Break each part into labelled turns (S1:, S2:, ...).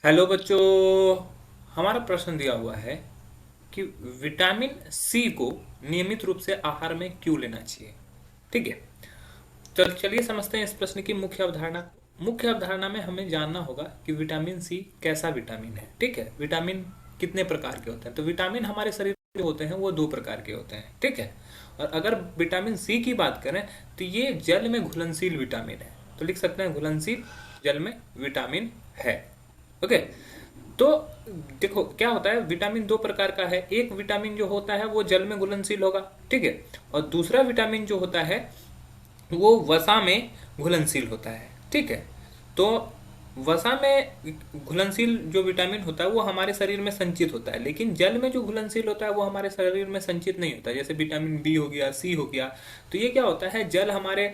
S1: Hello बच्चों। हमारा प्रश्न दिया हुआ है कि विटामिन सी को नियमित रूप से आहार में क्यों लेना चाहिए। ठीक है। चलिए समझते हैं इस प्रश्न की मुख्य अवधारणा। मुख्य अवधारणा में हमें जानना होगा कि विटामिन सी कैसा विटामिन है। ठीक है। विटामिन कितने प्रकार के होते हैं। तो विटामिन हमारे शरीर में होते हैं वो दो प्रकार के होते हैं। ठीक है। और अगर विटामिन सी की बात करें तो ये जल में घुलनशील विटामिन है। तो लिख सकते हैं घुलनशील जल में विटामिन है। ओके। तो देखो क्या होता है, विटामिन दो प्रकार का है। एक विटामिन जो होता है वो जल में घुलनशील होगा। ठीक है। और दूसरा विटामिन जो होता है वो वसा में घुलनशील होता है। ठीक है। तो वसा में घुलनशील जो विटामिन होता है वो हमारे शरीर में संचित होता है, लेकिन जल में जो घुलनशील होता है वो हमारे शरीर में संचित नहीं होता। जैसे विटामिन बी हो गया, सी हो गया। तो ये क्या होता है, जल हमारे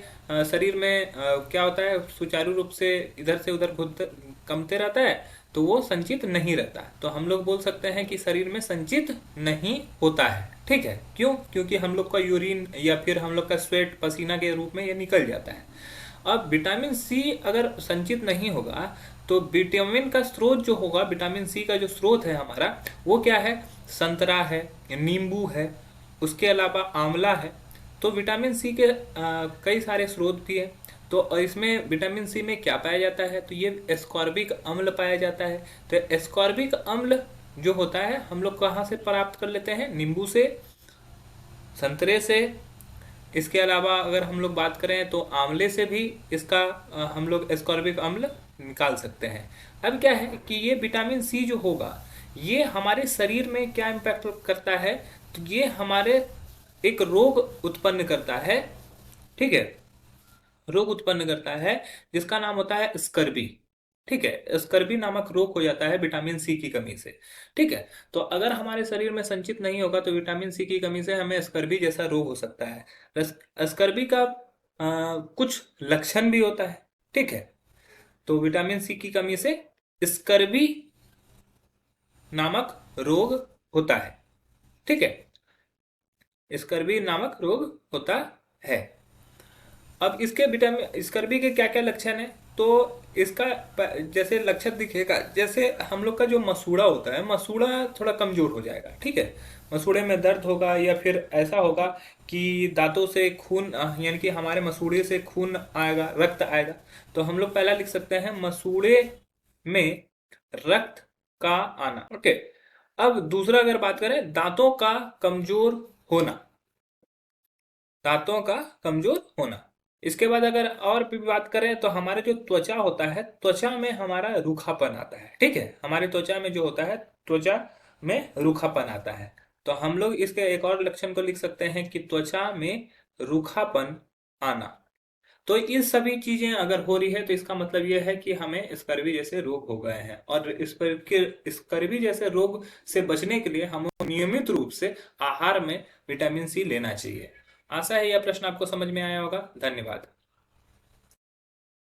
S1: शरीर में क्या होता है, सुचारू रूप से इधर से उधर घूमते कमते रहता है, तो वो संचित नहीं रहता। तो हम लोग बोल सकते हैं कि शरीर में संचित नहीं होता है। ठीक है। क्यों? क्योंकि हम लोग का यूरिन या फिर हम लोग का स्वेट पसीना के रूप में ये निकल जाता है। अब विटामिन सी अगर संचित नहीं होगा तो विटामिन का स्रोत जो होगा, विटामिन सी का जो स्रोत है हमारा, वो क्या है? संतरा है, नींबू है, उसके अलावा आंवला है। तो विटामिन सी के कई सारे स्रोत भी है। तो इसमें विटामिन सी में क्या पाया जाता है, तो ये एस्कॉर्बिक अम्ल पाया जाता है। तो एस्कॉर्बिक अम्ल जो होता है हम लोग कहाँ से प्राप्त कर लेते हैं? नींबू से, संतरे से। इसके अलावा अगर हम लोग बात करें तो आंवले से भी इसका हम लोग एस्कॉर्बिक अम्ल निकाल सकते हैं। अब क्या है कि ये विटामिन सी जो होगा ये हमारे शरीर में क्या इम्पैक्ट करता है, तो ये हमारे एक रोग उत्पन्न करता है। ठीक है। रोग उत्पन्न करता है जिसका नाम होता है स्कर्वी। ठीक है। स्कर्वी नामक रोग हो जाता है विटामिन सी की कमी से। ठीक है। तो अगर हमारे शरीर में संचित नहीं होगा तो विटामिन सी की कमी से हमें स्कर्वी जैसा रोग हो सकता है। स्कर्वी का कुछ लक्षण भी होता है। ठीक है। तो विटामिन सी की कमी से स्कर्वी नामक रोग होता है। ठीक है। स्कर्वी नामक रोग होता है। अब इसके विटामिन स्कर्वी के क्या क्या लक्षण है, तो इसका जैसे लक्षण दिखेगा, जैसे हम लोग का जो मसूड़ा होता है, मसूड़ा थोड़ा कमजोर हो जाएगा। ठीक है। मसूड़े में दर्द होगा या फिर ऐसा होगा कि दांतों से खून यानी कि हमारे मसूड़े से खून आएगा, रक्त आएगा। तो हम लोग पहला लिख सकते हैं मसूड़े में रक्त का आना। ओके। अब दूसरा अगर बात करें, दांतों का कमजोर होना। दांतों का कमजोर होना। इसके बाद अगर और भी बात करें तो हमारे जो त्वचा होता है, त्वचा में हमारा रूखापन आता है। ठीक है। हमारे त्वचा में जो होता है, त्वचा में रूखापन आता है। तो हम लोग इसके एक और लक्षण को लिख सकते हैं कि त्वचा में रूखापन आना। तो ये सभी चीजें अगर हो रही है तो इसका मतलब यह है कि हमें स्कर्वी जैसे रोग हो गए हैं, और इस पर के स्कर्वी जैसे रोग से बचने के लिए हमें नियमित रूप से आहार में विटामिन सी लेना चाहिए। आशा है यह प्रश्न आपको समझ में आया होगा। धन्यवाद।